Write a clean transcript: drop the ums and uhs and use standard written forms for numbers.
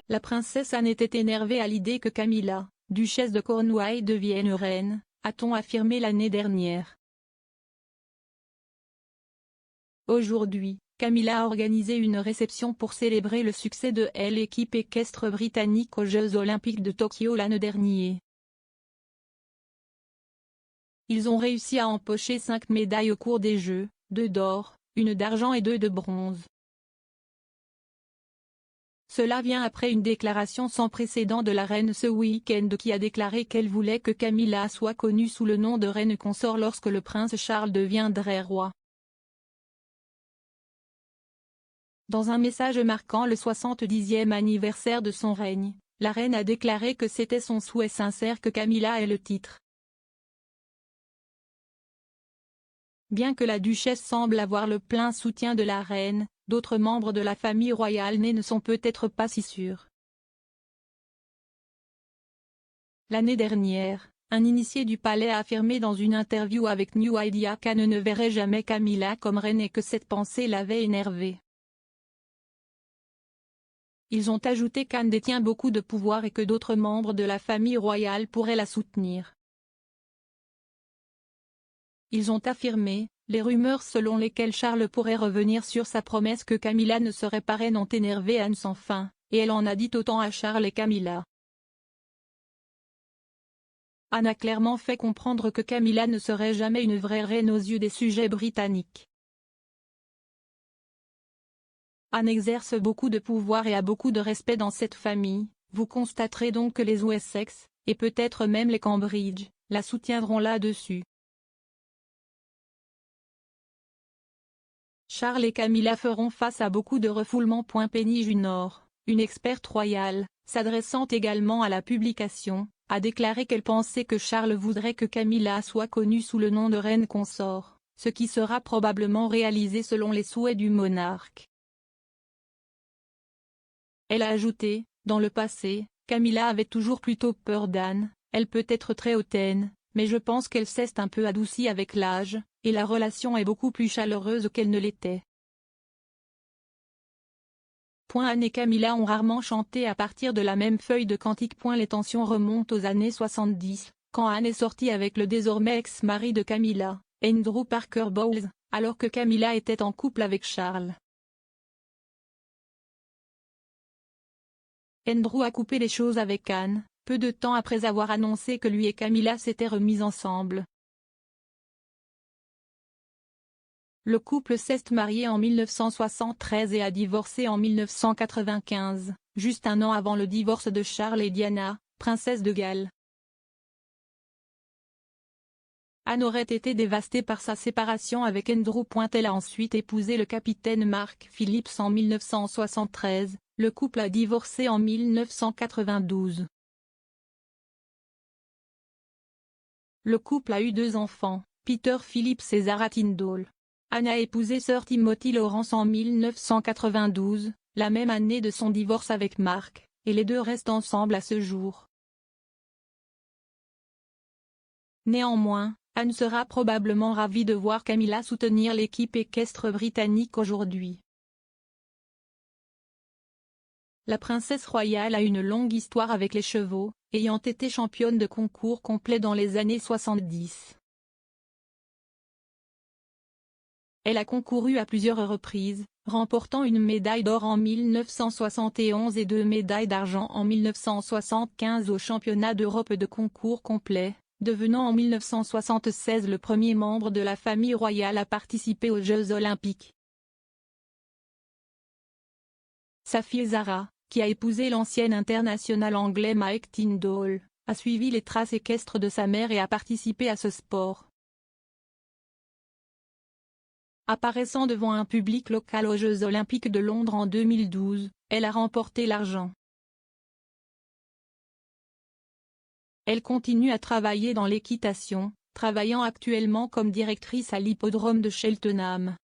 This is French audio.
La princesse Anne était énervée à l'idée que Camilla, duchesse de Cornouailles, devienne reine, a-t-on affirmé l'année dernière. Aujourd'hui, Camilla a organisé une réception pour célébrer le succès de l'équipe équestre britannique aux Jeux Olympiques de Tokyo l'année dernière. Ils ont réussi à empocher 5 médailles au cours des Jeux, 2 d'or, 1 d'argent et 2 de bronze. Cela vient après une déclaration sans précédent de la reine ce week-end qui a déclaré qu'elle voulait que Camilla soit connue sous le nom de reine consort lorsque le prince Charles deviendrait roi. Dans un message marquant le 70e anniversaire de son règne, la reine a déclaré que c'était son souhait sincère que Camilla ait le titre. Bien que la duchesse semble avoir le plein soutien de la reine, d'autres membres de la famille royale ne sont peut-être pas si sûrs. L'année dernière, un initié du palais a affirmé dans une interview avec New Idea qu'Anne ne verrait jamais Camilla comme reine et que cette pensée l'avait énervé. Ils ont ajouté qu'Anne détient beaucoup de pouvoir et que d'autres membres de la famille royale pourraient la soutenir. Ils ont affirmé, les rumeurs selon lesquelles Charles pourrait revenir sur sa promesse que Camilla ne serait pas reine ont énervé Anne sans fin, et elle en a dit autant à Charles et Camilla. Anne a clairement fait comprendre que Camilla ne serait jamais une vraie reine aux yeux des sujets britanniques. Anne exerce beaucoup de pouvoir et a beaucoup de respect dans cette famille, vous constaterez donc que les Wessex, et peut-être même les Cambridge, la soutiendront là-dessus. Charles et Camilla feront face à beaucoup de refoulements. Penny Junor, une experte royale, s'adressant également à la publication, a déclaré qu'elle pensait que Charles voudrait que Camilla soit connue sous le nom de reine consort, ce qui sera probablement réalisé selon les souhaits du monarque. Elle a ajouté, dans le passé, Camilla avait toujours plutôt peur d'Anne, elle peut être très hautaine, mais je pense qu'elle s'est un peu adoucie avec l'âge, et la relation est beaucoup plus chaleureuse qu'elle ne l'était. Anne et Camilla ont rarement chanté à partir de la même feuille de cantique. Les tensions remontent aux années 70, quand Anne est sortie avec le désormais ex-mari de Camilla, Andrew Parker Bowles, alors que Camilla était en couple avec Charles. Andrew a coupé les choses avec Anne, peu de temps après avoir annoncé que lui et Camilla s'étaient remis ensemble. Le couple s'est marié en 1973 et a divorcé en 1995, juste un an avant le divorce de Charles et Diana, princesse de Galles. Anne aurait été dévastée par sa séparation avec Andrew. Elle a ensuite épousé le capitaine Mark Phillips en 1973, le couple a divorcé en 1992. Le couple a eu 2 enfants, Peter Phillips et Zara Tyndall. Anne a épousé Sir Timothy Lawrence en 1992, la même année de son divorce avec Mark, et les deux restent ensemble à ce jour. Néanmoins, Anne sera probablement ravie de voir Camilla soutenir l'équipe équestre britannique aujourd'hui. La princesse royale a une longue histoire avec les chevaux, ayant été championne de concours complet dans les années 70. Elle a concouru à plusieurs reprises, remportant une médaille d'or en 1971 et 2 médailles d'argent en 1975 au championnat d'Europe de concours complet, devenant en 1976 le premier membre de la famille royale à participer aux Jeux Olympiques. Sa fille Zara, qui a épousé l'ancien international anglais Mike Tyndall, a suivi les traces équestres de sa mère et a participé à ce sport. Apparaissant devant un public local aux Jeux Olympiques de Londres en 2012, elle a remporté l'argent. Elle continue à travailler dans l'équitation, travaillant actuellement comme directrice à l'hippodrome de Cheltenham.